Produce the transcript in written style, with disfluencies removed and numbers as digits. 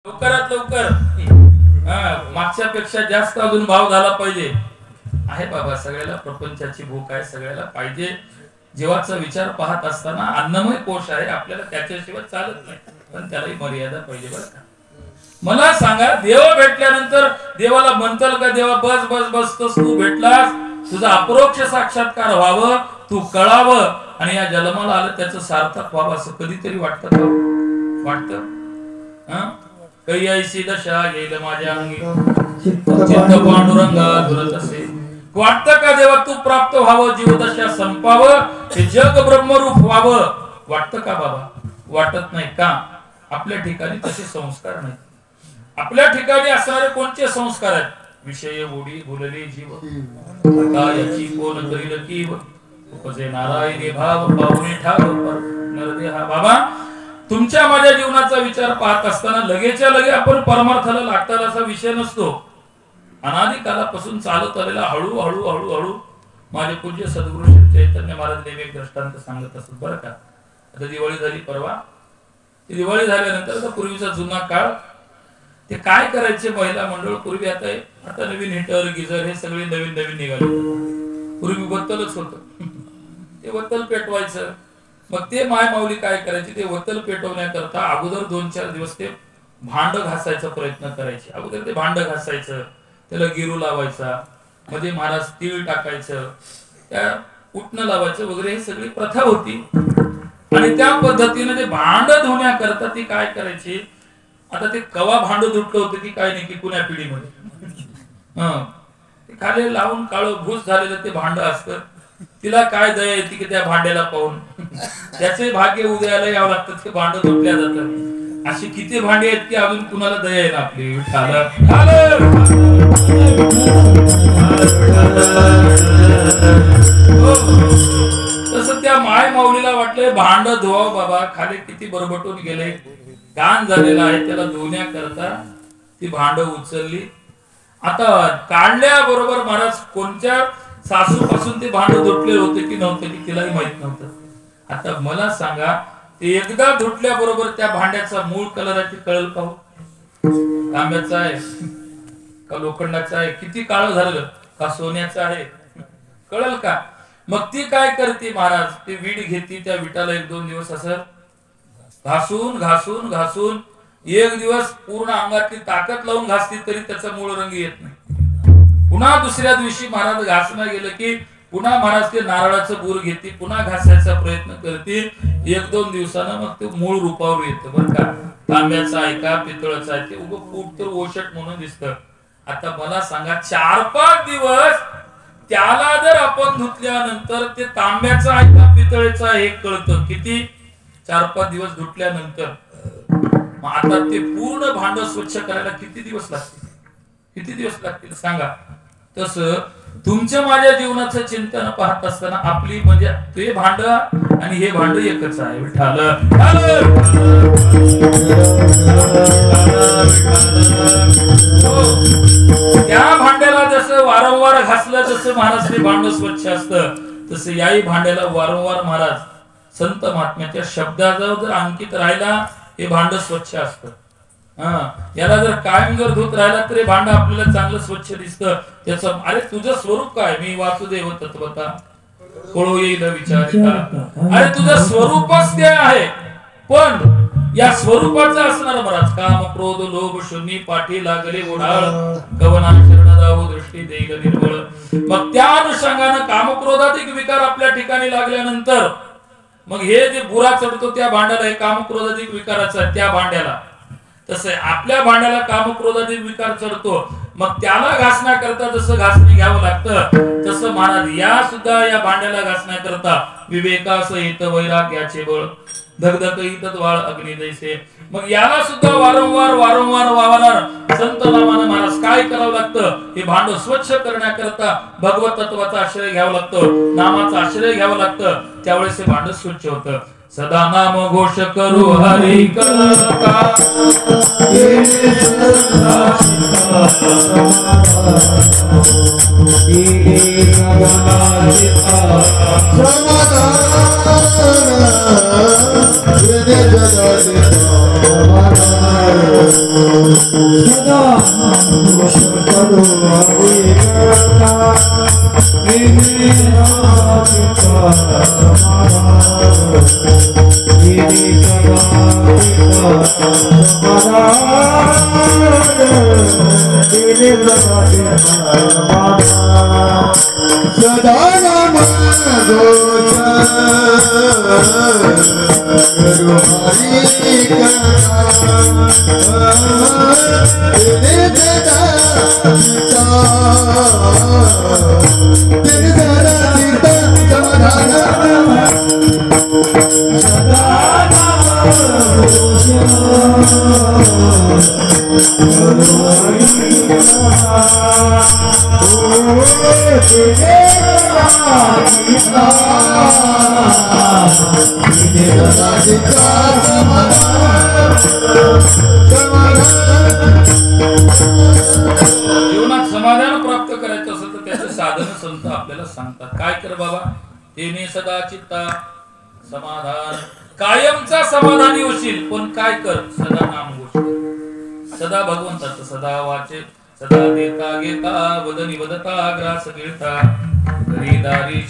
लवकरात लवकर मागच्या पेक्षा जास्त अजून भाव झाला पाहिजे. आहे बाबा, सगळ्याला प्रपंचाची भूक आहे, सगळ्याला पाहिजे. जीवाचा विचार पाहत असताना अन्नमय कोश आहे, आपल्याला त्याच्याशिवाय चालत नाही, पण त्यालाही मर्यादा पाहिजे बरं का. मला सांगा, देव भेटल्यानंतर देवाला म्हणताल का देवा बस बस बस तू भेटलास, तुझा अपरोक्ष साक्षात्कार व्हावं, तू कळावं आणि या जन्माला आलं त्याचं सार्थक व्हावं असं कधीतरी वाटतं का? वाटतं? कैयाशी दशा येईल माझ्या अंगी चित्त पांडुरंगा दुरत असे. वाटतं का देवा तू प्राप्त व्हावं, जीवदशा संपावं, हे जग ब्रह्मरूप व्हावं? वाटतं का बाबा? वाटत नाही का? आपल्या ठिकाणी तसे संस्कार नाही. आपल्या ठिकाणी असणारे कोणते संस्कार आहेत? विषय ओढी भुलले जीव आता याची कोण करील कीव उपजे नारायणी भाव पाहुणे ठाव नरदेहा. बाबा, तुमच्या माझ्या जीवनाचा विचार पाहत असताना लगेच्या लगे आपण परमार्थाला लागतात असा विषय नसतो. अनादी कालापासून चालत आलेला हळू हळू हळू हळू माझे पूज्य सद्गुरु श्री चैतन्य महाराज नेहमी एक दृष्टांत सांगत असतात बरं का. आता दिवाळी झाली परवा, दिवाळी झाल्यानंतर पूर्वीचा जुना काळ, ते काय करायचे महिला मंडळ पूर्वी, आता नवीन हिटर गिझर हे सगळे नवीन नवीन निघाले. पूर्वी बत्तलच होत, ते बत्तल पेटवायचं. मग ते माय माऊली काय करायचे, ते वतल पेटवण्याकरता अगोदर 2-4 दिवस ते भांड घासायचा प्रयत्न करायचे. अगोदर ते भांड घासायचं, त्याला गिरू लावायचा, मध्ये महाराज तीळ टाकायचं, त्या उठणं लावायचं वगैरे, ही सगळी प्रथा होती. आणि त्या पद्धतीने ते भांड धुण्याकरता ती काय करायची, आता ते कवा भांड धुतलं होतं की काय नाही की कुण्या पिढीमध्ये खाली लावून काळं भूस झालेलं ते भांड असतं. तिला काय दया येते की त्या भांड्याला पाहून त्याचे भाग्य उदयाला यावं लागतं, ते भांड धुतल्या जातात. अशी किती भांडी आहेत की अजून कुणाला दया आहे ना आपली. तसं त्या माय माऊलीला वाटलंय भांड धुवावं बाबा, खाली किती बरबटून गेले, गाण झालेला आहे, त्याला धुण्याकरता ती भांड उचलली. आता काढल्याबरोबर महाराज कोणत्या सासूपासून ते भांड धुतले होते की नव्हते की तिलाही माहित नव्हतं. आता मला सांगा, ते एकदा धुतल्याबरोबर त्या भांड्याचा मूळ कलर आहे ते कळल का? तांब्याचा आहे का लोखंडाचा आहे, किती काळ झालं का सोन्याचं आहे, कळल का? मग ती काय करते महाराज, ती वीट घेते, त्या विटाला 1-2 दिवस असं घासून घासून घासून, एक दिवस पूर्ण अंगातली ताकद लावून घासती तरी त्याचा मूळ रंग येत नाही. पुन्हा दुसऱ्या दिवशी महाराज घासणं गेलं की पुन्हा महाराज ते नारळाचं बूर घेते, पुन्हा घासायचा प्रयत्न करते. 1-2 दिवसानं मग ते मूळ रूपावर येतं बरं का. तांब्याचा आहे का पितळाचा आहे, ते उगं फूट तर ओशट म्हणून दिसतं. आता मला सांगा, 4-5 दिवस त्याला जर आपण धुतल्यानंतर ते तांब्याचा आहे का पितळेचा हे कळतं. किती? 4-5 दिवस धुतल्यानंतर. मग आता ते पूर्ण भांड स्वच्छ करायला किती दिवस लागतील? किती दिवस लागतील सांगा. तसं तुमच्या माझ्या जीवनाचं चिंतन पाहत असताना आपली म्हणजे ते भांड आणि हे भांड एकच आहे. विठ्ठल त्या भांड्याला जसं वारंवार घासलं जसं महाराज ते भांड स्वच्छ असतं, तसं याही भांड्याला वारंवार महाराज संत महात्म्याच्या शब्दाचा जर अंकित राहिला हे भांड स्वच्छ असतं. याला जर कायम जर धुत राहिला तरी भांड आपल्याला चांगलं स्वच्छ दिसतं. त्याचं अरे तुझं स्वरूप काय, मी वासुदेव तत्वता कळू येईल विचारिता. अरे तुझं स्वरूपच ते आहे, पण या स्वरूपाचं असणार महाराज काम क्रोध लोभ शून्य पाठी लागले ओढाळ कवना शरण जाऊ दृष्टी देईल निर्मळ. मग त्या अनुषंगानं कामक्रोधाधिक विकार आपल्या ठिकाणी लागल्यानंतर मग हे जे बुरा चढतो त्या भांड्याला, हे कामक्रोधाधिक विकाराचा त्या भांड्याला, तसं आपल्या भांड्याला कामक्रोधाधिक विकार चढतो. मग त्याला घासण्याकरता जसं घासणी घ्यावं लागतं, तसं महाराज या सुद्धा या भांड्याला घासण्याकरता विवेकासहित वैराग्याचे बळ धगधग वाळ अग्नी जैसे. मग याला सुद्धा वारंवार वारंवार वावरणार संत नामानं महाराज काय करावं लागतं, हे भांड स्वच्छ करण्याकरता भगवत तत्वाचा आश्रय घ्यावा लागतो, नामाचा आश्रय घ्यावा लागतं. त्यावेळेस हे भांड स्वच्छ होतं. सदा नाम घोष करू हरि का जगत जीवनात समाधान प्राप्त करायचं असेल तर त्याचे साधन संत आपल्याला सांगतात. काय कर बाबा, तेने सदा चित्ता समाधान, कायमचा समाधानी होशील. पण काय कर, सदा नाम गोष्ट, सदा भगवंताचं, सदा वाचे, सदा देता घेता, वदनी वदता ग्रास गिळता, घरी दारी